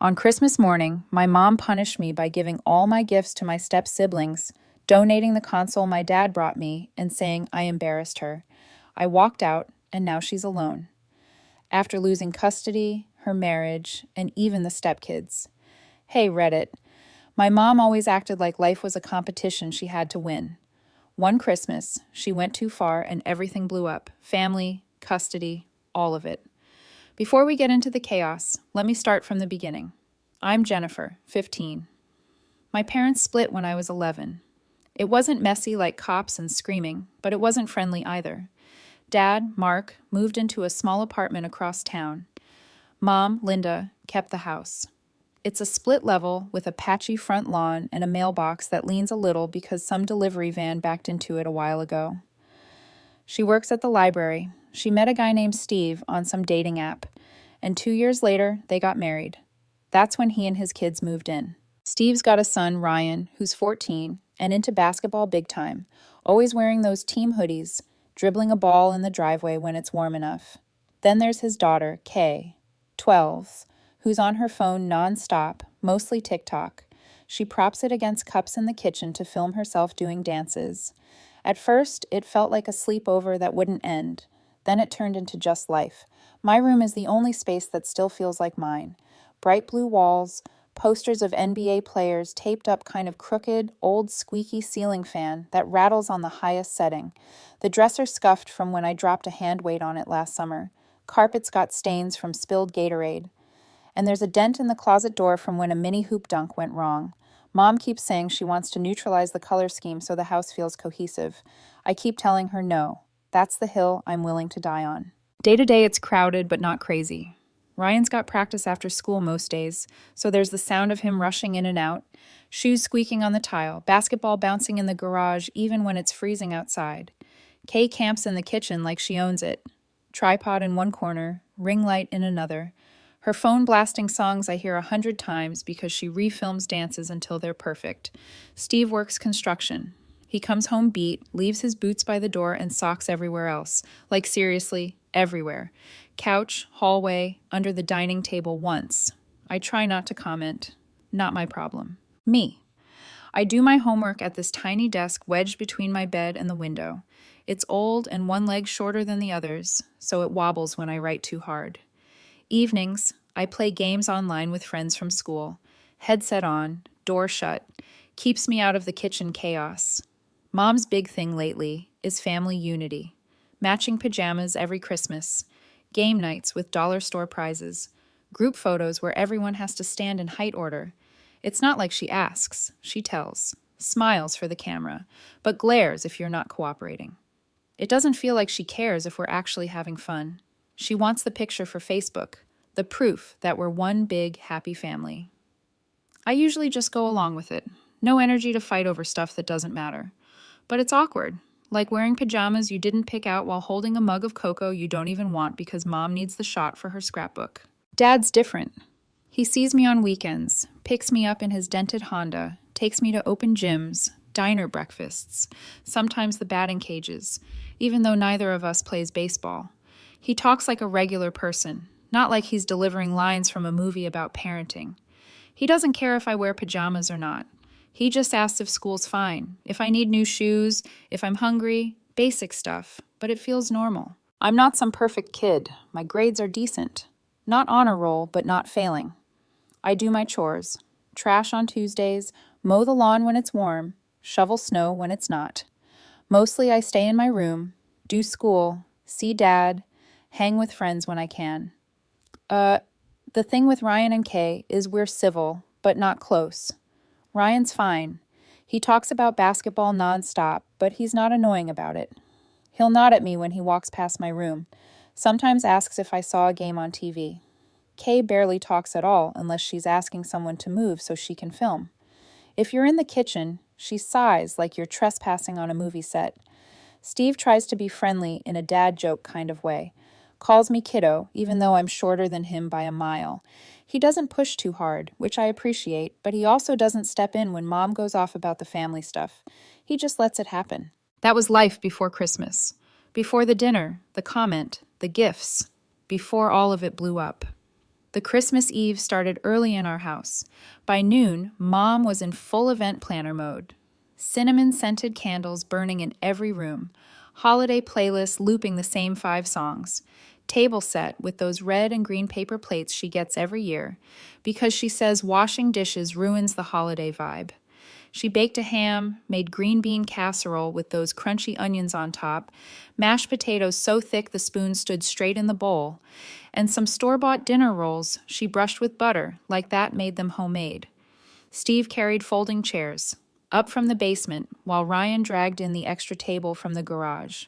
On Christmas morning, my mom punished me by giving all my gifts to my step siblings, donating the console my dad brought me, and saying I embarrassed her. I walked out, and now she's alone. After losing custody, her marriage, and even the stepkids. Hey, Reddit. My mom always acted like life was a competition she had to win. One Christmas, she went too far and everything blew up. Family, custody, all of it. Before we get into the chaos, let me start from the beginning. I'm Jennifer, 15. My parents split when I was 11. It wasn't messy like cops and screaming, but it wasn't friendly either. Dad, Mark, moved into a small apartment across town. Mom, Linda, kept the house. It's a split level with a patchy front lawn and a mailbox that leans a little because some delivery van backed into it a while ago. She works at the library. She met a guy named Steve on some dating app, and 2 years later, they got married. That's when he and his kids moved in. Steve's got a son, Ryan, who's 14 and into basketball big time, always wearing those team hoodies, dribbling a ball in the driveway when it's warm enough. Then there's his daughter, Kay, 12, who's on her phone nonstop, mostly TikTok. She props it against cups in the kitchen to film herself doing dances. At first, it felt like a sleepover that wouldn't end. Then it turned into just life. My room is the only space that still feels like mine. Bright blue walls, posters of NBA players taped up kind of crooked, old squeaky ceiling fan that rattles on the highest setting. The dresser scuffed from when I dropped a hand weight on it last summer. Carpets got stains from spilled Gatorade. And there's a dent in the closet door from when a mini hoop dunk went wrong. Mom keeps saying she wants to neutralize the color scheme so the house feels cohesive. I keep telling her no. That's the hill I'm willing to die on. Day to day, it's crowded but not crazy. Ryan's got practice after school most days, so there's the sound of him rushing in and out, shoes squeaking on the tile, basketball bouncing in the garage even when it's freezing outside. Kay camps in the kitchen like she owns it. Tripod in one corner, ring light in another. Her phone blasting songs I hear 100 times because she refilms dances until they're perfect. Steve works construction. He comes home beat, leaves his boots by the door and socks everywhere else. Like seriously, everywhere. Couch, hallway, under the dining table once. I try not to comment. Not my problem. Me. I do my homework at this tiny desk wedged between my bed and the window. It's old and one leg shorter than the others, so it wobbles when I write too hard. Evenings, I play games online with friends from school. Headset on, door shut. Keeps me out of the kitchen chaos. Mom's big thing lately is family unity. Matching pajamas every Christmas. Game nights with dollar store prizes. Group photos where everyone has to stand in height order. It's not like she asks, she tells. Smiles for the camera, but glares if you're not cooperating. It doesn't feel like she cares if we're actually having fun. She wants the picture for Facebook, the proof that we're one big, happy family. I usually just go along with it. No energy to fight over stuff that doesn't matter. But it's awkward, like wearing pajamas you didn't pick out while holding a mug of cocoa you don't even want because mom needs the shot for her scrapbook. Dad's different. He sees me on weekends, picks me up in his dented Honda, takes me to open gyms, diner breakfasts, sometimes the batting cages, even though neither of us plays baseball. He talks like a regular person, not like he's delivering lines from a movie about parenting. He doesn't care if I wear pajamas or not. He just asks if school's fine, if I need new shoes, if I'm hungry, basic stuff, but it feels normal. I'm not some perfect kid. My grades are decent. Not honor roll, but not failing. I do my chores. Trash on Tuesdays, mow the lawn when it's warm, shovel snow when it's not. Mostly I stay in my room, do school, see Dad, hang with friends when I can. The thing with Ryan and Kay is we're civil, but not close. Ryan's fine. He talks about basketball nonstop, but he's not annoying about it. He'll nod at me when he walks past my room, sometimes asks if I saw a game on TV. Kay barely talks at all unless she's asking someone to move so she can film. If you're in the kitchen, she sighs like you're trespassing on a movie set. Steve tries to be friendly in a dad joke kind of way. Calls me kiddo, even though I'm shorter than him by a mile. He doesn't push too hard, which I appreciate, but he also doesn't step in when mom goes off about the family stuff. He just lets it happen. That was life before Christmas. Before the dinner, the comment, the gifts. Before all of it blew up. The Christmas Eve started early in our house. By noon, Mom was in full event planner mode. Cinnamon-scented candles burning in every room. Holiday playlists looping the same 5 songs. Table set with those red and green paper plates she gets every year because she says washing dishes ruins the holiday vibe. She baked a ham, made green bean casserole with those crunchy onions on top, mashed potatoes so thick the spoon stood straight in the bowl, and some store-bought dinner rolls she brushed with butter, like that made them homemade. Steve carried folding chairs up from the basement while Ryan dragged in the extra table from the garage.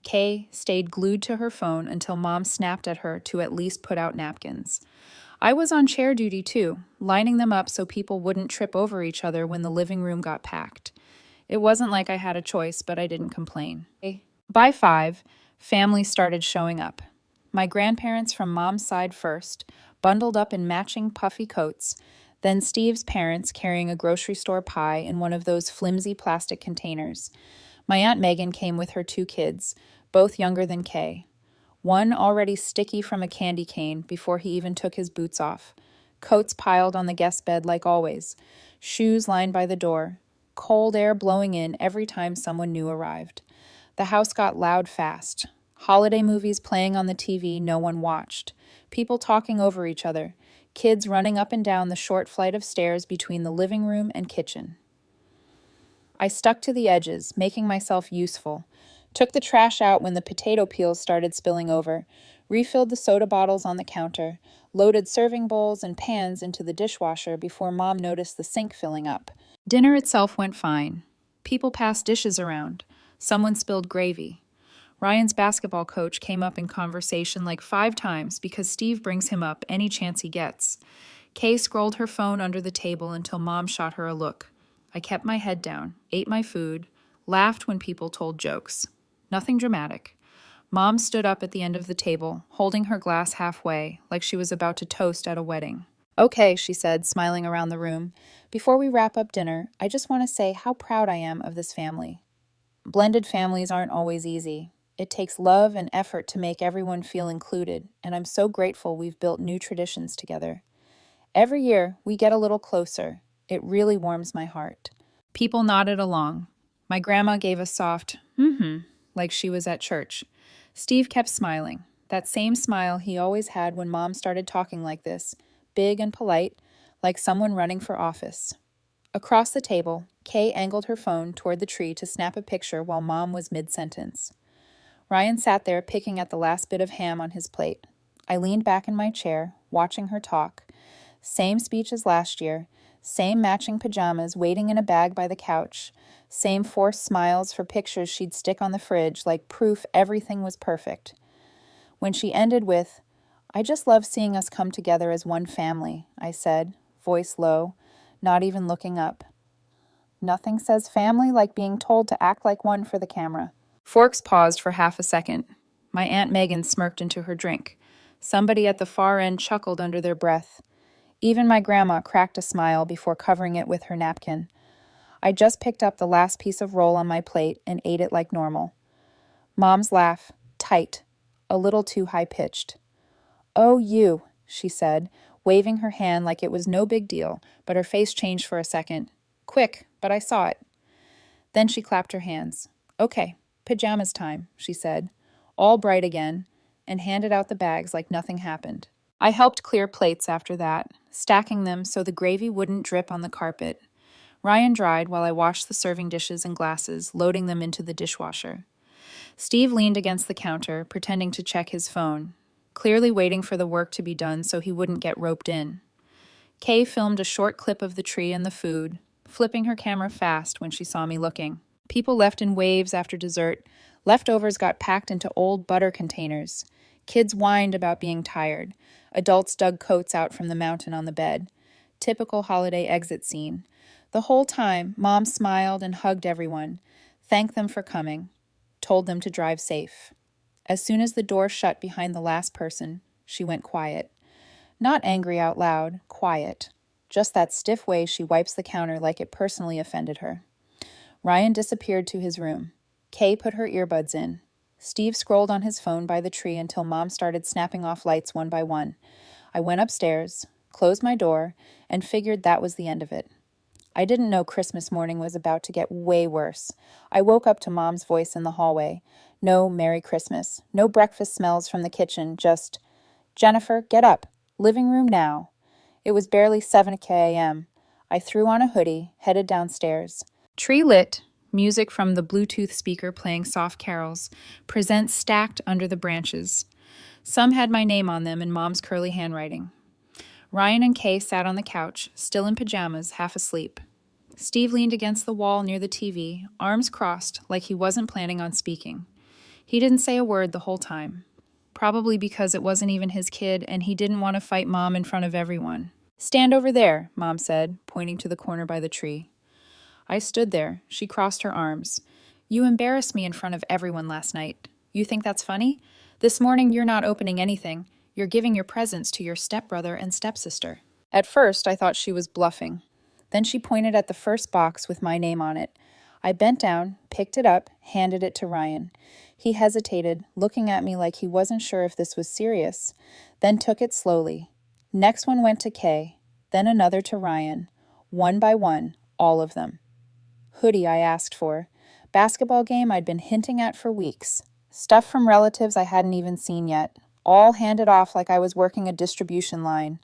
Kay stayed glued to her phone until Mom snapped at her to at least put out napkins. I was on chair duty too, lining them up so people wouldn't trip over each other when the living room got packed. It wasn't like I had a choice, but I didn't complain. By 5, family started showing up. My grandparents from Mom's side first, bundled up in matching puffy coats, then Steve's parents carrying a grocery store pie in one of those flimsy plastic containers. My Aunt Megan came with her 2 kids, both younger than Kay. One already sticky from a candy cane before he even took his boots off. Coats piled on the guest bed like always. Shoes lined by the door. Cold air blowing in every time someone new arrived. The house got loud fast. Holiday movies playing on the TV no one watched. People talking over each other. Kids running up and down the short flight of stairs between the living room and kitchen. I stuck to the edges, making myself useful. Took the trash out when the potato peels started spilling over, refilled the soda bottles on the counter, loaded serving bowls and pans into the dishwasher before Mom noticed the sink filling up. Dinner itself went fine. People passed dishes around. Someone spilled gravy. Ryan's basketball coach came up in conversation like 5 times because Steve brings him up any chance he gets. Kay scrolled her phone under the table until Mom shot her a look. I kept my head down, ate my food, laughed when people told jokes. Nothing dramatic. Mom stood up at the end of the table, holding her glass halfway, like she was about to toast at a wedding. "Okay," she said, smiling around the room. "Before we wrap up dinner, I just want to say how proud I am of this family. Blended families aren't always easy. It takes love and effort to make everyone feel included, and I'm so grateful we've built new traditions together. Every year, we get a little closer. It really warms my heart." People nodded along. My grandma gave a soft, like she was at church. Steve kept smiling, that same smile he always had when Mom started talking like this, big and polite, like someone running for office. Across the table, Kay angled her phone toward the tree to snap a picture while Mom was mid-sentence. Ryan sat there picking at the last bit of ham on his plate. I leaned back in my chair, watching her talk. Same speech as last year, same matching pajamas waiting in a bag by the couch, same forced smiles for pictures she'd stick on the fridge like proof everything was perfect. When she ended with, "I just love seeing us come together as one family," I said, voice low, not even looking up. Nothing says family like being told to act like one for the camera. Forks paused for half a second. My Aunt Megan smirked into her drink. Somebody at the far end chuckled under their breath. Even my grandma cracked a smile before covering it with her napkin. I just picked up the last piece of roll on my plate and ate it like normal. Mom's laugh, tight, a little too high-pitched. "Oh, you," she said, waving her hand like it was no big deal, but her face changed for a second. Quick, but I saw it. Then she clapped her hands. "Okay, pajamas time," she said, all bright again, and handed out the bags like nothing happened. I helped clear plates after that, stacking them so the gravy wouldn't drip on the carpet. Ryan dried while I washed the serving dishes and glasses, loading them into the dishwasher. Steve leaned against the counter, pretending to check his phone, clearly waiting for the work to be done so he wouldn't get roped in. Kay filmed a short clip of the tree and the food, flipping her camera fast when she saw me looking. People left in waves after dessert. Leftovers got packed into old butter containers. Kids whined about being tired. Adults dug coats out from the mountain on the bed. Typical holiday exit scene. The whole time, Mom smiled and hugged everyone, thanked them for coming, told them to drive safe. As soon as the door shut behind the last person, she went quiet. Not angry out loud, quiet. Just that stiff way she wipes the counter like it personally offended her. Ryan disappeared to his room. Kay put her earbuds in. Steve scrolled on his phone by the tree until Mom started snapping off lights one by one. I went upstairs, closed my door, and figured that was the end of it. I didn't know Christmas morning was about to get way worse. I woke up to Mom's voice in the hallway. No Merry Christmas. No breakfast smells from the kitchen, just, "Jennifer, get up. Living room now." It was barely 7 a.m. I threw on a hoodie, headed downstairs. Tree lit, music from the Bluetooth speaker playing soft carols, presents stacked under the branches. Some had my name on them in Mom's curly handwriting. Ryan and Kay sat on the couch, still in pajamas, half asleep. Steve leaned against the wall near the TV, arms crossed like he wasn't planning on speaking. He didn't say a word the whole time, probably because it wasn't even his kid and he didn't want to fight Mom in front of everyone. "Stand over there," Mom said, pointing to the corner by the tree. I stood there. She crossed her arms. "You embarrassed me in front of everyone last night. You think that's funny? This morning you're not opening anything. You're giving your presents to your stepbrother and stepsister." At first, I thought she was bluffing. Then she pointed at the first box with my name on it. I bent down, picked it up, handed it to Ryan. He hesitated, looking at me like he wasn't sure if this was serious, then took it slowly. Next one went to Kay, then another to Ryan. One by one, all of them. Hoodie I asked for. Basketball game I'd been hinting at for weeks. Stuff from relatives I hadn't even seen yet. All handed off like I was working a distribution line.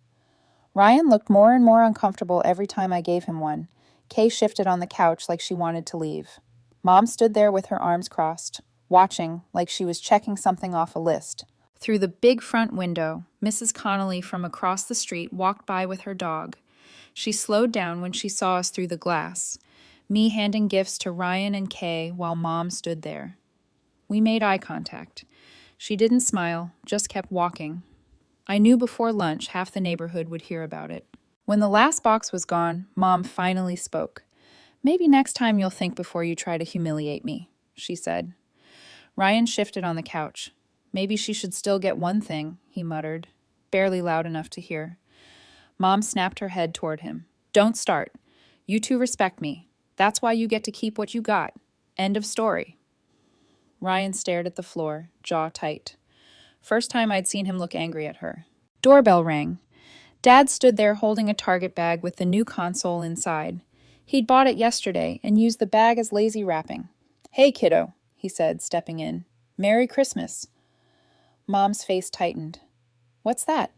Ryan looked more and more uncomfortable every time I gave him one. Kay shifted on the couch like she wanted to leave. Mom stood there with her arms crossed, watching like she was checking something off a list. Through the big front window, Mrs. Connolly from across the street walked by with her dog. She slowed down when she saw us through the glass, me handing gifts to Ryan and Kay while Mom stood there. We made eye contact. She didn't smile, just kept walking. I knew before lunch half the neighborhood would hear about it. When the last box was gone, Mom finally spoke. "Maybe next time you'll think before you try to humiliate me," she said. Ryan shifted on the couch. "Maybe she should still get one thing," he muttered, barely loud enough to hear. Mom snapped her head toward him. "Don't start. You two respect me. That's why you get to keep what you got. End of story." Ryan stared at the floor, jaw tight. First time I'd seen him look angry at her. Doorbell rang. Dad stood there holding a Target bag with the new console inside. He'd bought it yesterday and used the bag as lazy wrapping. "Hey, kiddo," he said, stepping in. "Merry Christmas." Mom's face tightened. "What's that?"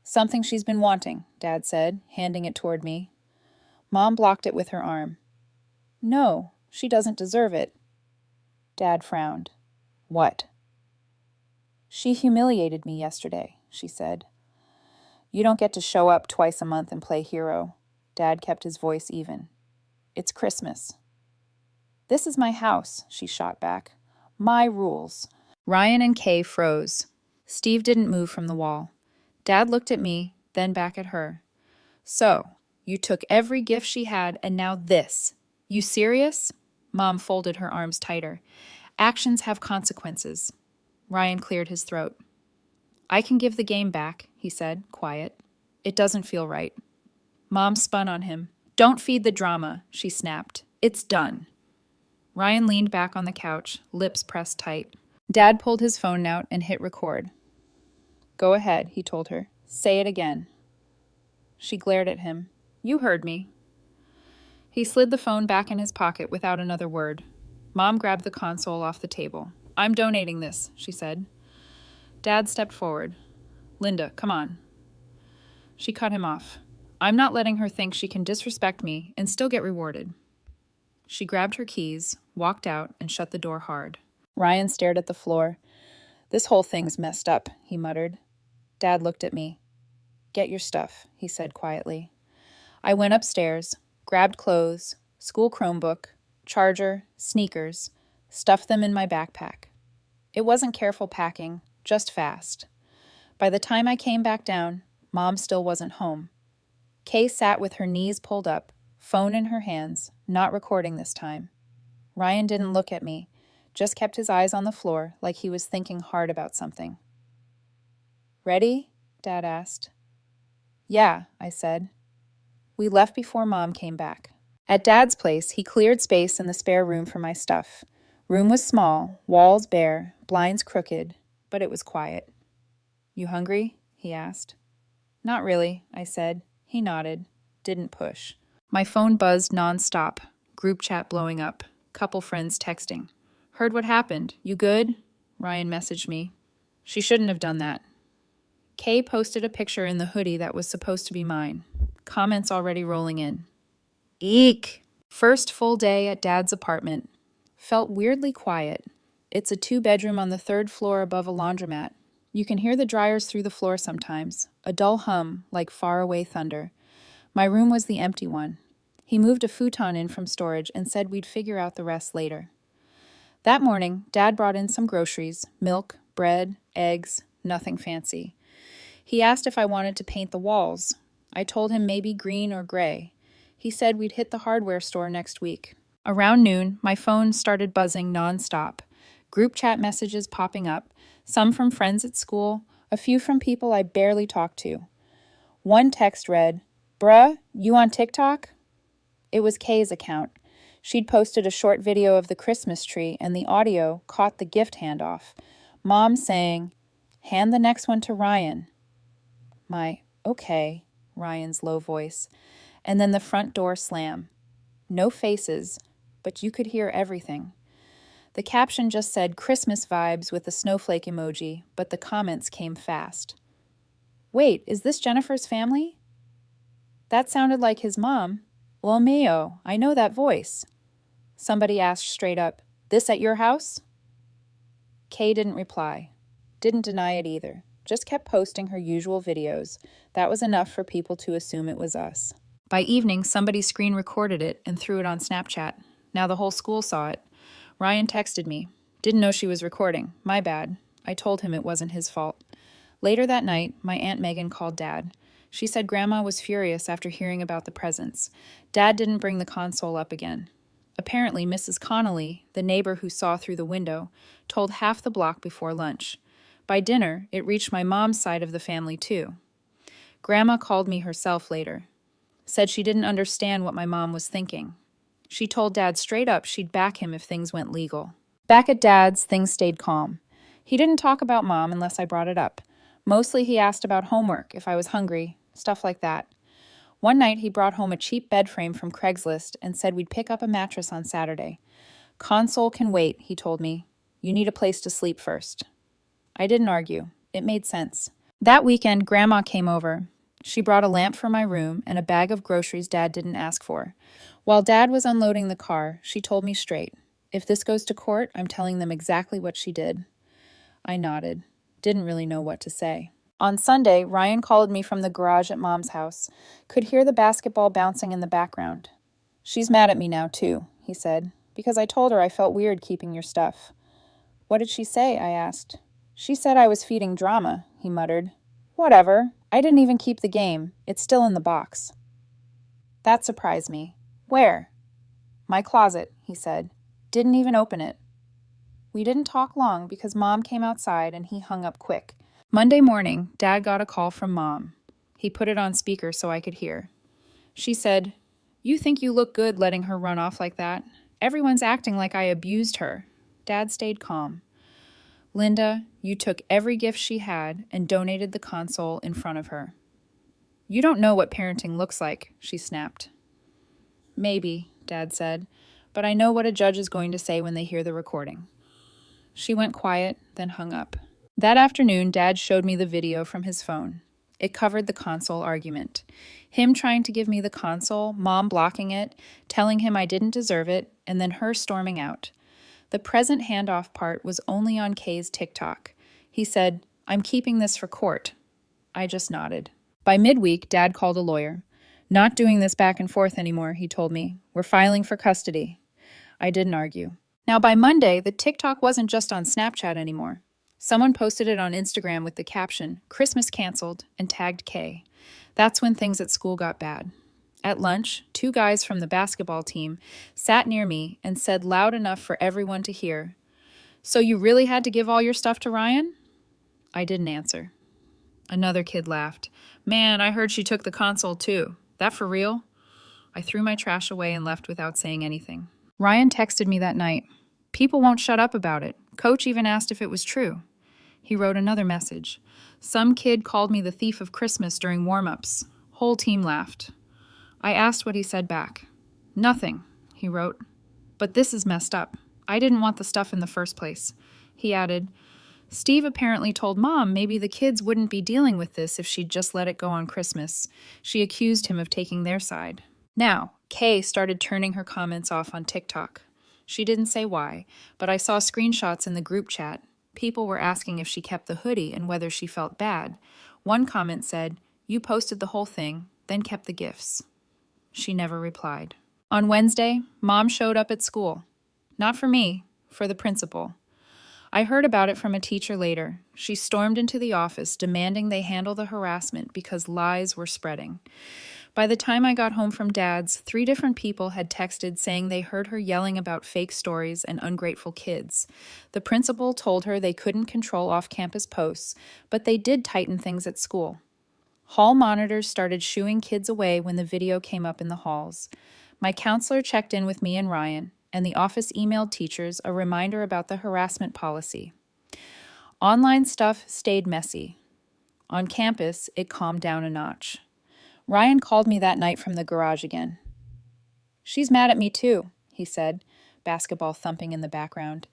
"Something she's been wanting," Dad said, handing it toward me. Mom blocked it with her arm. "No, she doesn't deserve it." Dad frowned. "What?" "She humiliated me yesterday," she said. "You don't get to show up twice a month and play hero." Dad kept his voice even. "It's Christmas." "This is my house," she shot back. "My rules." Ryan and Kay froze. Steve didn't move from the wall. Dad looked at me, then back at her. "So, you took every gift she had and now this. You serious?" Mom folded her arms tighter. "Actions have consequences." Ryan cleared his throat. "I can give the game back," he said, quiet. "It doesn't feel right." Mom spun on him. "Don't feed the drama," she snapped. "It's done." Ryan leaned back on the couch, lips pressed tight. Dad pulled his phone out and hit record. "Go ahead," he told her. "Say it again." She glared at him. "You heard me." He slid the phone back in his pocket without another word. Mom grabbed the console off the table. "I'm donating this," she said. Dad stepped forward. "Linda, come on." She cut him off. "I'm not letting her think she can disrespect me and still get rewarded." She grabbed her keys, walked out, and shut the door hard. Ryan stared at the floor. "This whole thing's messed up," he muttered. Dad looked at me. "Get your stuff," he said quietly. I went upstairs, grabbed clothes, school Chromebook, charger, sneakers, stuffed them in my backpack. It wasn't careful packing, just fast. By the time I came back down, Mom still wasn't home. Kay sat with her knees pulled up, phone in her hands, not recording this time. Ryan didn't look at me, just kept his eyes on the floor like he was thinking hard about something. "Ready?" Dad asked. "Yeah," I said. We left before Mom came back. At Dad's place, he cleared space in the spare room for my stuff. Room was small, walls bare, blinds crooked, but it was quiet. "You hungry?" he asked. Not really, I said. He nodded. Didn't push. My phone buzzed nonstop. Group chat blowing up. Couple friends texting. Heard what happened. You good? Ryan messaged me. She shouldn't have done that. Kay posted a picture in the hoodie that was supposed to be mine. Comments already rolling in. Eek! First full day at Dad's apartment. Felt weirdly quiet. It's a 2-bedroom on the 3rd floor above a laundromat. You can hear the dryers through the floor sometimes, a dull hum like faraway thunder. My room was the empty one. He moved a futon in from storage and said we'd figure out the rest later. That morning, Dad brought in some groceries, milk, bread, eggs, nothing fancy. He asked if I wanted to paint the walls. I told him maybe green or gray. He said we'd hit the hardware store next week. Around noon, my phone started buzzing nonstop. Group chat messages popping up, some from friends at school, a few from people I barely talked to. One text read, "Bruh, you on TikTok?" It was Kay's account. She'd posted a short video of the Christmas tree, and the audio caught the gift handoff. Mom saying, "Hand the next one to Ryan." My, "Okay," Ryan's low voice. And then the front door slam. No faces, but you could hear everything. The caption just said Christmas vibes with a snowflake emoji, but the comments came fast. Wait, is this Jennifer's family? That sounded like his mom. Lo mio, I know that voice. Somebody asked straight up, "This at your house?" Kay didn't reply. Didn't deny it either. Just kept posting her usual videos. That was enough for people to assume it was us. By evening, somebody screen recorded it and threw it on Snapchat. Now the whole school saw it. Ryan texted me. Didn't know she was recording. My bad. I told him it wasn't his fault. Later that night, my Aunt Megan called Dad. She said Grandma was furious after hearing about the presents. Dad didn't bring the console up again. Apparently, Mrs. Connolly, the neighbor who saw through the window, told half the block before lunch. By dinner, it reached my mom's side of the family too. Grandma called me herself later. Said she didn't understand what my mom was thinking. She told Dad straight up she'd back him if things went legal. Back at Dad's, things stayed calm. He didn't talk about Mom unless I brought it up. Mostly he asked about homework, if I was hungry, stuff like that. One night he brought home a cheap bed frame from Craigslist and said we'd pick up a mattress on Saturday. Console can wait, he told me. You need a place to sleep first. I didn't argue. It made sense. That weekend, Grandma came over. She brought a lamp for my room and a bag of groceries Dad didn't ask for. While Dad was unloading the car, she told me straight, "If this goes to court, I'm telling them exactly what she did." I nodded. Didn't really know what to say. On Sunday, Ryan called me from the garage at Mom's house. Could hear the basketball bouncing in the background. "She's mad at me now, too," he said, "because I told her I felt weird keeping your stuff." "What did she say?" I asked. "She said I was feeding drama," he muttered. "Whatever. I didn't even keep the game. It's still in the box." That surprised me. "Where?" "My closet," he said. "Didn't even open it." We didn't talk long because Mom came outside and he hung up quick. Monday morning, Dad got a call from Mom. He put it on speaker so I could hear. She said, "You think you look good letting her run off like that? Everyone's acting like I abused her." Dad stayed calm. "Linda, you took every gift she had and donated the console in front of her." "You don't know what parenting looks like," she snapped. "Maybe," Dad said, "but I know what a judge is going to say when they hear the recording." She went quiet, then hung up. That afternoon, Dad showed me the video from his phone. It covered the console argument. Him trying to give me the console, Mom blocking it, telling him I didn't deserve it, and then her storming out. The present handoff part was only on Kay's TikTok. He said, "I'm keeping this for court." I just nodded. By midweek, Dad called a lawyer. "Not doing this back and forth anymore," he told me. "We're filing for custody." I didn't argue. Now by Monday, the TikTok wasn't just on Snapchat anymore. Someone posted it on Instagram with the caption, "Christmas canceled," and tagged Kay. That's when things at school got bad. At lunch, 2 guys from the basketball team sat near me and said loud enough for everyone to hear, "So you really had to give all your stuff to Ryan?" I didn't answer. Another kid laughed. "Man, I heard she took the console too. That for real?" I threw my trash away and left without saying anything. Ryan texted me that night. "People won't shut up about it. Coach even asked if it was true." He wrote another message. Some kid called me the thief of Christmas during warm-ups. Whole team laughed. I asked what he said back. Nothing, he wrote. But this is messed up. I didn't want the stuff in the first place. He added, Steve apparently told Mom maybe the kids wouldn't be dealing with this if she'd just let it go on Christmas. She accused him of taking their side. Now, Kay started turning her comments off on TikTok. She didn't say why, but I saw screenshots in the group chat. People were asking if she kept the hoodie and whether she felt bad. One comment said, You posted the whole thing, then kept the gifts. She never replied. On Wednesday, Mom showed up at school. Not for me, for the principal. I heard about it from a teacher later. She stormed into the office demanding they handle the harassment because lies were spreading. By the time I got home from Dad's, 3 different people had texted saying they heard her yelling about fake stories and ungrateful kids. The principal told her they couldn't control off-campus posts, but they did tighten things at school. Hall monitors started shooing kids away when the video came up in the halls. My counselor checked in with me and Ryan, and the office emailed teachers a reminder about the harassment policy. Online stuff stayed messy. On campus, it calmed down a notch. Ryan called me that night from the garage again. She's mad at me too, he said, basketball thumping in the background,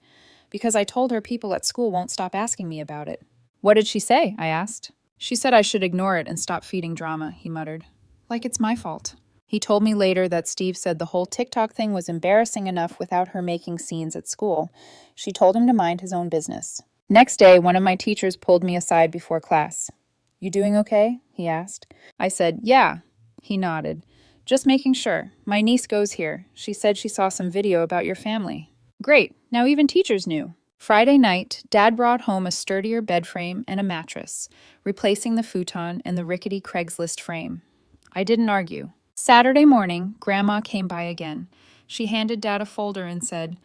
because I told her people at school won't stop asking me about it. What did she say? I asked. She said I should ignore it and stop feeding drama, he muttered. Like it's my fault. He told me later that Steve said the whole TikTok thing was embarrassing enough without her making scenes at school. She told him to mind his own business. Next day, one of my teachers pulled me aside before class. You doing okay? He asked. I said, yeah. He nodded. Just making sure. My niece goes here. She said she saw some video about your family. Great. Now even teachers knew. Friday night, Dad brought home a sturdier bed frame and a mattress, replacing the futon and the rickety Craigslist frame. I didn't argue. Saturday morning, Grandma came by again. She handed Dad a folder and said,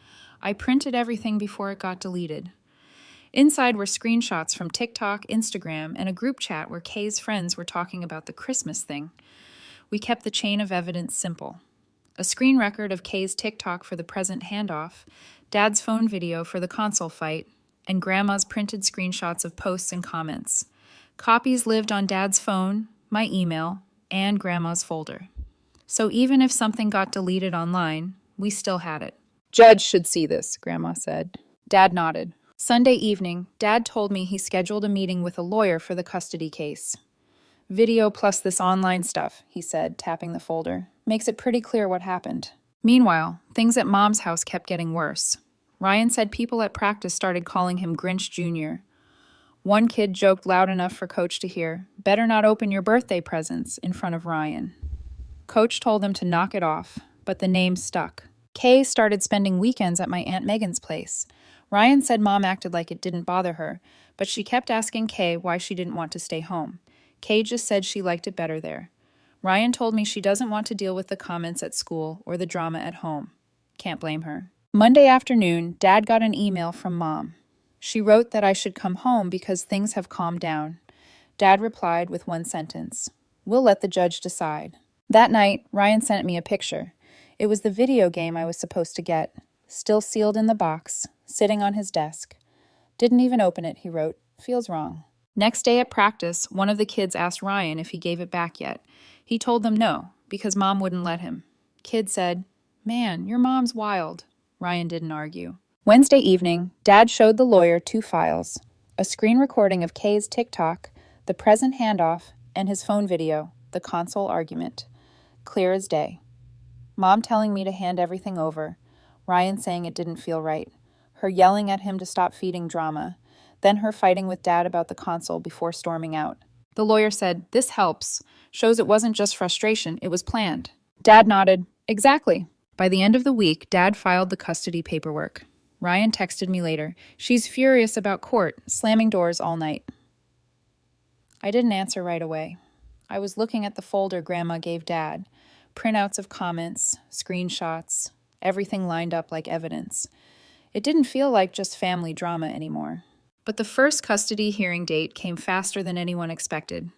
I printed everything before it got deleted. Inside were screenshots from TikTok, Instagram, and a group chat where Kay's friends were talking about the Christmas thing. We kept the chain of evidence simple. A screen record of Kay's TikTok for the present handoff, Dad's phone video for the console fight, and Grandma's printed screenshots of posts and comments. Copies lived on Dad's phone, my email, and Grandma's folder. So even if something got deleted online, we still had it. Judge should see this, Grandma said. Dad nodded. Sunday evening, Dad told me he scheduled a meeting with a lawyer for the custody case. Video plus this online stuff, he said, tapping the folder. Makes it pretty clear what happened. Meanwhile, things at Mom's house kept getting worse. Ryan said people at practice started calling him Grinch Jr. One kid joked loud enough for Coach to hear, better not open your birthday presents, in front of Ryan. Coach told them to knock it off, but the name stuck. Kay started spending weekends at my Aunt Megan's place. Ryan said Mom acted like it didn't bother her, but she kept asking Kay why she didn't want to stay home. Kay just said she liked it better there. Ryan told me she doesn't want to deal with the comments at school or the drama at home. Can't blame her. Monday afternoon, Dad got an email from Mom. She wrote that I should come home because things have calmed down. Dad replied with one sentence. We'll let the judge decide. That night, Ryan sent me a picture. It was the video game I was supposed to get. Still sealed in the box, sitting on his desk. Didn't even open it, he wrote. Feels wrong. Next day at practice, one of the kids asked Ryan if he gave it back yet. He told them no, because Mom wouldn't let him. Kid said, Man, your mom's wild. Ryan didn't argue. Wednesday evening, Dad showed the lawyer 2 files. A screen recording of Kay's TikTok, the present handoff, and his phone video, the console argument. Clear as day. Mom telling me to hand everything over. Ryan saying it didn't feel right. Her yelling at him to stop feeding drama. Then her fighting with Dad about the console before storming out. The lawyer said, This helps. Shows it wasn't just frustration, it was planned. Dad nodded. Exactly. By the end of the week, Dad filed the custody paperwork. Ryan texted me later. She's furious about court, slamming doors all night. I didn't answer right away. I was looking at the folder Grandma gave Dad. Printouts of comments, screenshots, everything lined up like evidence. It didn't feel like just family drama anymore. But the first custody hearing date came faster than anyone expected.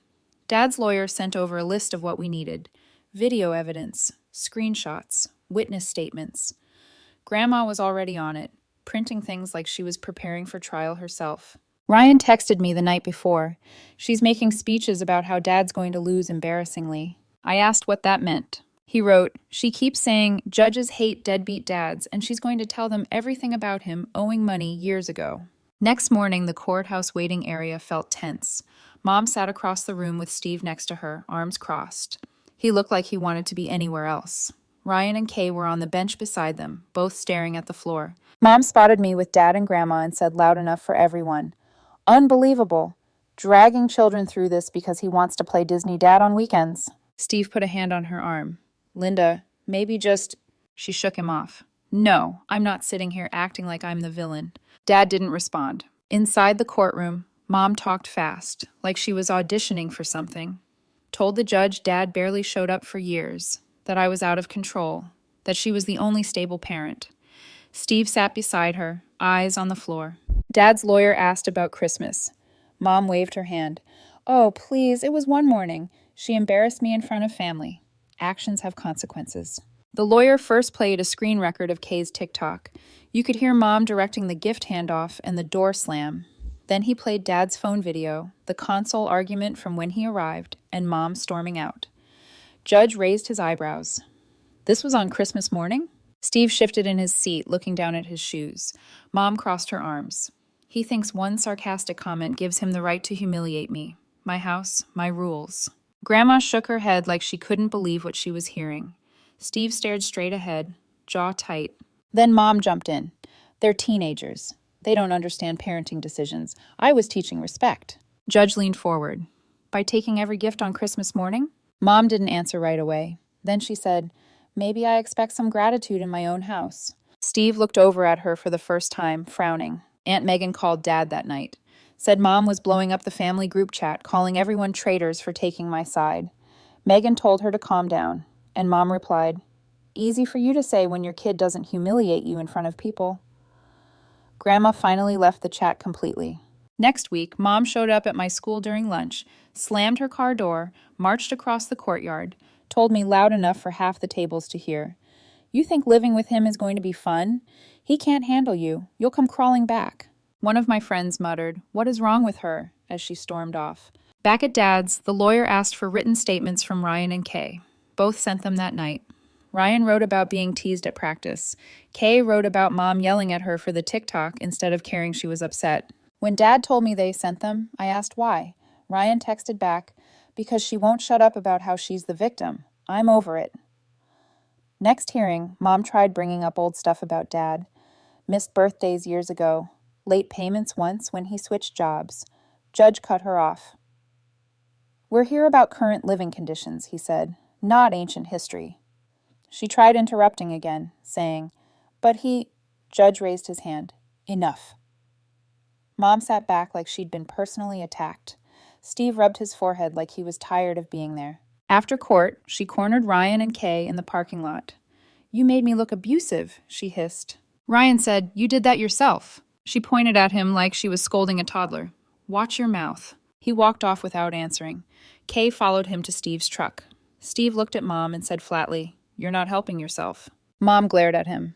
Dad's lawyer sent over a list of what we needed. Video evidence, screenshots, witness statements. Grandma was already on it, printing things like she was preparing for trial herself. Ryan texted me the night before. She's making speeches about how Dad's going to lose embarrassingly. I asked what that meant. He wrote, she keeps saying judges hate deadbeat dads, and she's going to tell them everything about him owing money years ago. Next morning, the courthouse waiting area felt tense. Mom sat across the room with Steve next to her, arms crossed. He looked like he wanted to be anywhere else. Ryan and Kay were on the bench beside them, both staring at the floor. Mom spotted me with Dad and Grandma and said loud enough for everyone, "Unbelievable. Dragging children through this because he wants to play Disney Dad on weekends." Steve put a hand on her arm. "Linda, maybe just—" She shook him off. "No, I'm not sitting here acting like I'm the villain." Dad didn't respond. Inside the courtroom, Mom talked fast, like she was auditioning for something. Told the judge Dad barely showed up for years, that I was out of control, that she was the only stable parent. Steve sat beside her, eyes on the floor. Dad's lawyer asked about Christmas. Mom waved her hand. "Oh, please, it was one morning. She embarrassed me in front of family. Actions have consequences." The lawyer first played a screen record of Kay's TikTok. You could hear Mom directing the gift handoff and the door slam. Then he played Dad's phone video, the console argument from when he arrived, and Mom storming out. Judge raised his eyebrows. This was on Christmas morning? Steve shifted in his seat, looking down at his shoes. Mom crossed her arms. He thinks one sarcastic comment gives him the right to humiliate me. My house, my rules. Grandma shook her head like she couldn't believe what she was hearing. Steve stared straight ahead, jaw tight. Then Mom jumped in. They're teenagers. They don't understand parenting decisions. I was teaching respect. Judge leaned forward. By taking every gift on Christmas morning? Mom didn't answer right away. Then she said, "Maybe I expect some gratitude in my own house." Steve looked over at her for the first time, frowning. Aunt Megan called Dad that night. Said Mom was blowing up the family group chat, calling everyone traitors for taking my side. Megan told her to calm down, and Mom replied, "Easy for you to say when your kid doesn't humiliate you in front of people." Grandma finally left the chat completely. Next week, Mom showed up at my school during lunch, slammed her car door, marched across the courtyard, told me loud enough for half the tables to hear, "You think living with him is going to be fun? He can't handle you. You'll come crawling back." One of my friends muttered, "What is wrong with her?" as she stormed off. Back at Dad's, the lawyer asked for written statements from Ryan and Kay. Both sent them that night. Ryan wrote about being teased at practice. Kay wrote about Mom yelling at her for the TikTok instead of caring she was upset. When Dad told me they sent them, I asked why. Ryan texted back, "Because she won't shut up about how she's the victim. I'm over it." Next hearing, Mom tried bringing up old stuff about Dad. Missed birthdays years ago. Late payments once when he switched jobs. Judge cut her off. "We're here about current living conditions," he said, "not ancient history." She tried interrupting again, saying, "But he—" Judge raised his hand. "Enough." Mom sat back like she'd been personally attacked. Steve rubbed his forehead like he was tired of being there. After court, she cornered Ryan and Kay in the parking lot. "You made me look abusive," she hissed. Ryan said, "You did that yourself." She pointed at him like she was scolding a toddler. "Watch your mouth." He walked off without answering. Kay followed him to Steve's truck. Steve looked at Mom and said flatly, "You're not helping yourself." Mom glared at him.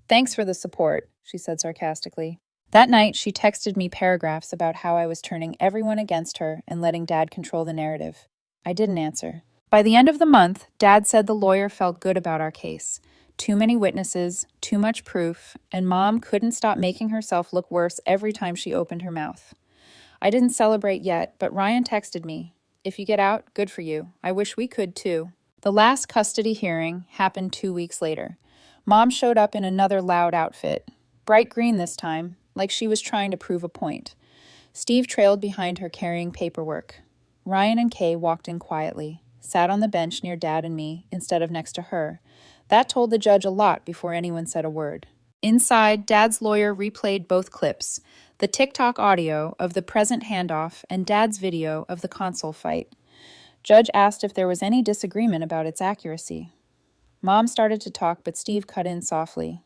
"Thanks for the support," she said sarcastically. That night, she texted me paragraphs about how I was turning everyone against her and letting Dad control the narrative. I didn't answer. By the end of the month, Dad said the lawyer felt good about our case. Too many witnesses, too much proof, and Mom couldn't stop making herself look worse every time she opened her mouth. I didn't celebrate yet, but Ryan texted me, "If you get out, good for you. I wish we could too." The last custody hearing happened 2 weeks later. Mom showed up in another loud outfit. Bright green this time, like she was trying to prove a point. Steve trailed behind her carrying paperwork. Ryan and Kay walked in quietly, sat on the bench near Dad and me instead of next to her. That told the judge a lot before anyone said a word. Inside, Dad's lawyer replayed both clips, the TikTok audio of the present handoff and Dad's video of the console fight. Judge asked if there was any disagreement about its accuracy. Mom started to talk, but Steve cut in softly.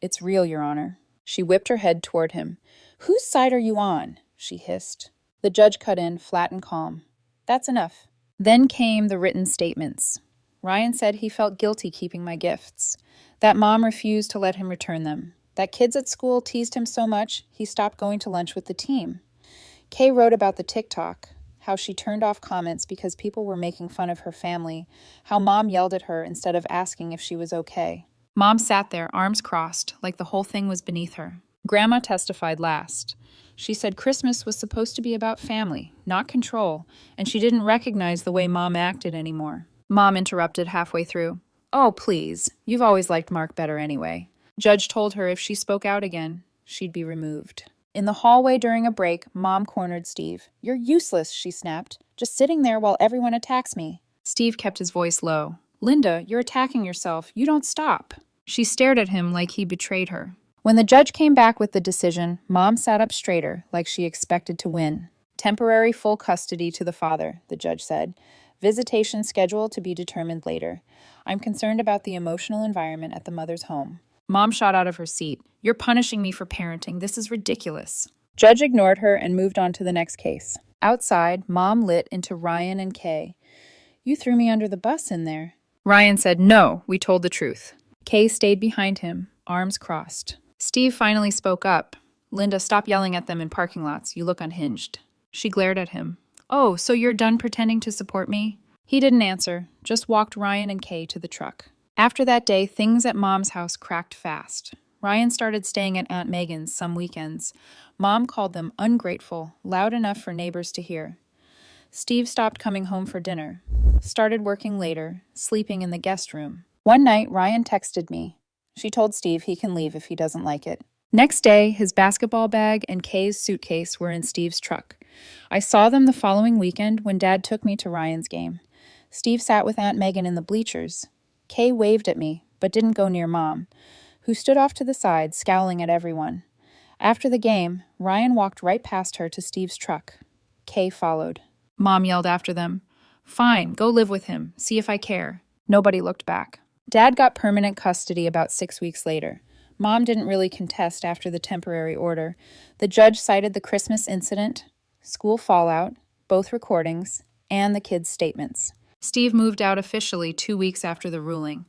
"It's real, Your Honor." She whipped her head toward him. "Whose side are you on?" she hissed. The judge cut in, flat and calm. "That's enough." Then came the written statements. Ryan said he felt guilty keeping my gifts, that Mom refused to let him return them, that kids at school teased him so much he stopped going to lunch with the team. Kay wrote about the TikTok, how she turned off comments because people were making fun of her family, how Mom yelled at her instead of asking if she was okay. Mom sat there, arms crossed, like the whole thing was beneath her. Grandma testified last. She said Christmas was supposed to be about family, not control, and she didn't recognize the way Mom acted anymore. Mom interrupted halfway through. Oh, please, you've always liked Mark better anyway. Judge told her if she spoke out again, she'd be removed. In the hallway during a break, Mom cornered Steve. You're useless, she snapped, just sitting there while everyone attacks me. Steve kept his voice low. Linda, you're attacking yourself. You don't stop. She stared at him like he betrayed her. When the judge came back with the decision, Mom sat up straighter, like she expected to win. Temporary full custody to the father, the judge said. Visitation schedule to be determined later. I'm concerned about the emotional environment at the mother's home. Mom shot out of her seat. You're punishing me for parenting. This is ridiculous. Judge ignored her and moved on to the next case. Outside, Mom lit into Ryan and Kay. You threw me under the bus in there. Ryan said, no, we told the truth. Kay stayed behind him, arms crossed. Steve finally spoke up. Linda, stop yelling at them in parking lots. You look unhinged. She glared at him. Oh, so you're done pretending to support me? He didn't answer, just walked Ryan and Kay to the truck. After that day, things at Mom's house cracked fast. Ryan started staying at Aunt Megan's some weekends. Mom called them ungrateful, loud enough for neighbors to hear. Steve stopped coming home for dinner, started working later, sleeping in the guest room. One night, Ryan texted me. She told Steve he can leave if he doesn't like it. Next day, his basketball bag and Kay's suitcase were in Steve's truck. I saw them the following weekend when Dad took me to Ryan's game. Steve sat with Aunt Megan in the bleachers. Kay waved at me, but didn't go near Mom, who stood off to the side, scowling at everyone. After the game, Ryan walked right past her to Steve's truck. Kay followed. Mom yelled after them, Fine, go live with him. See if I care. Nobody looked back. Dad got permanent custody about 6 weeks later. Mom didn't really contest after the temporary order. The judge cited the Christmas incident, school fallout, both recordings, and the kids' statements. Steve moved out officially 2 weeks after the ruling.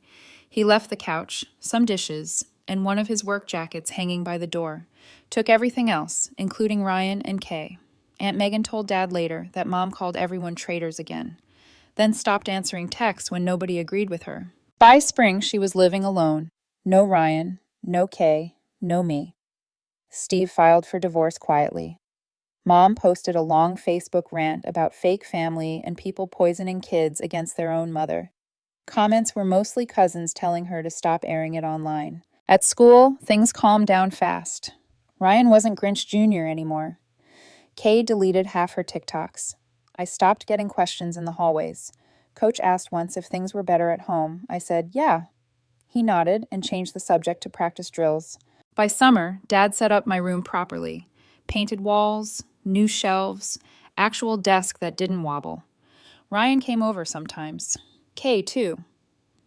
He left the couch, some dishes, and one of his work jackets hanging by the door. Took everything else, including Ryan and Kay. Aunt Megan told Dad later that Mom called everyone traitors again, then stopped answering texts when nobody agreed with her. By spring, she was living alone. No Ryan, no Kay, no me. Steve filed for divorce quietly. Mom posted a long Facebook rant about fake family and people poisoning kids against their own mother. Comments were mostly cousins telling her to stop airing it online. At school, things calmed down fast. Ryan wasn't Grinch Jr. anymore. Kay deleted half her TikToks. I stopped getting questions in the hallways. Coach asked once if things were better at home. I said, yeah. He nodded and changed the subject to practice drills. By summer, Dad set up my room properly. Painted walls, new shelves, actual desk that didn't wobble. Ryan came over sometimes. Kay, too.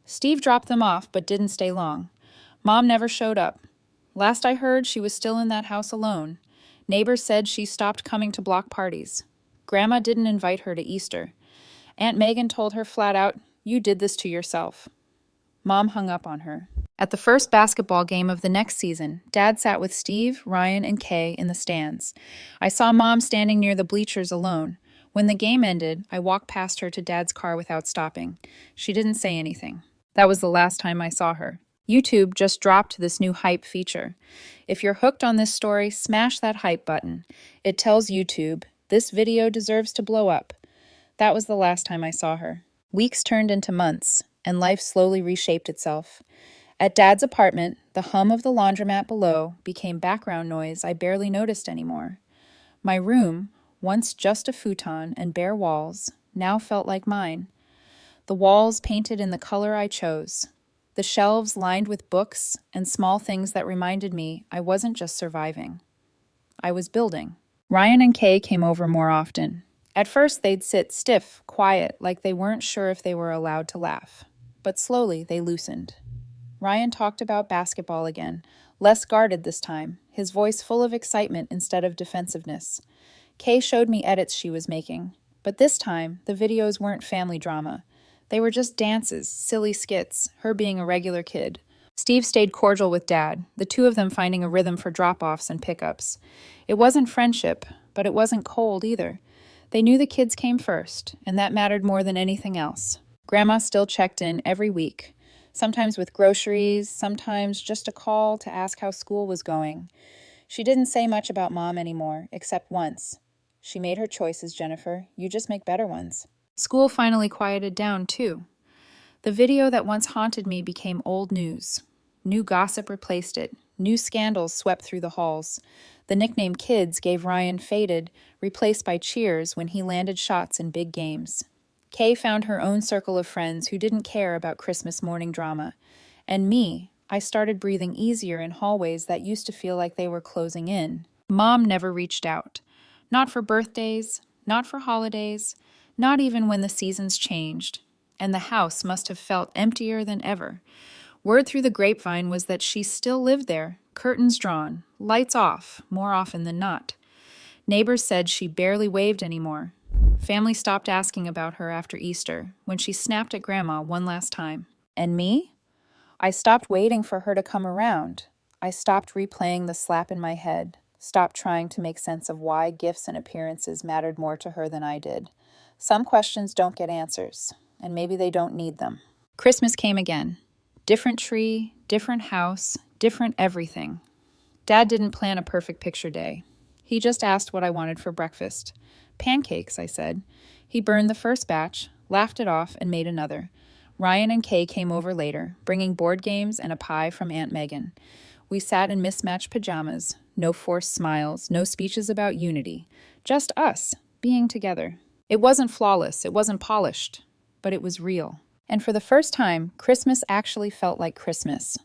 Steve dropped them off but didn't stay long. Mom never showed up. Last I heard, she was still in that house alone. Neighbors said she stopped coming to block parties. Grandma didn't invite her to Easter. Aunt Megan told her flat out, you did this to yourself. Mom hung up on her. At the first basketball game of the next season, Dad sat with Steve, Ryan, and Kay in the stands. I saw Mom standing near the bleachers alone. When the game ended, I walked past her to Dad's car without stopping. She didn't say anything. That was the last time I saw her. YouTube just dropped this new hype feature. If you're hooked on this story, smash that hype button. It tells YouTube, this video deserves to blow up. That was the last time I saw her. Weeks turned into months, and life slowly reshaped itself. At Dad's apartment, the hum of the laundromat below became background noise I barely noticed anymore. My room, once just a futon and bare walls, now felt like mine. The walls painted in the color I chose. The shelves lined with books and small things that reminded me I wasn't just surviving. I was building. Ryan and Kay came over more often. At first, they'd sit stiff, quiet, like they weren't sure if they were allowed to laugh. But slowly, they loosened. Ryan talked about basketball again, less guarded this time, his voice full of excitement instead of defensiveness. Kay showed me edits she was making, but this time, the videos weren't family drama. They were just dances, silly skits, her being a regular kid. Steve stayed cordial with Dad, the two of them finding a rhythm for drop-offs and pickups. It wasn't friendship, but it wasn't cold either. They knew the kids came first, and that mattered more than anything else. Grandma still checked in every week, sometimes with groceries, sometimes just a call to ask how school was going. She didn't say much about Mom anymore, except once. She made her choices, Jennifer. You just make better ones. School finally quieted down, too. The video that once haunted me became old news. New gossip replaced it. New scandals swept through the halls. The nickname Kids gave Ryan faded, replaced by cheers when he landed shots in big games. Kay found her own circle of friends who didn't care about Christmas morning drama. And me, I started breathing easier in hallways that used to feel like they were closing in. Mom never reached out. Not for birthdays, not for holidays, not even when the seasons changed. And the house must have felt emptier than ever. Word through the grapevine was that she still lived there, curtains drawn, lights off, more often than not. Neighbors said she barely waved anymore. Family stopped asking about her after Easter, when she snapped at Grandma one last time. And me? I stopped waiting for her to come around. I stopped replaying the slap in my head, stopped trying to make sense of why gifts and appearances mattered more to her than I did. Some questions don't get answers, and maybe they don't need them. Christmas came again. Different tree, different house, different everything. Dad didn't plan a perfect picture day. He just asked what I wanted for breakfast. Pancakes, I said. He burned the first batch, laughed it off, and made another. Ryan and Kay came over later, bringing board games and a pie from Aunt Megan. We sat in mismatched pajamas, no forced smiles, no speeches about unity. Just us, being together. It wasn't flawless, it wasn't polished, but it was real. And for the first time, Christmas actually felt like Christmas.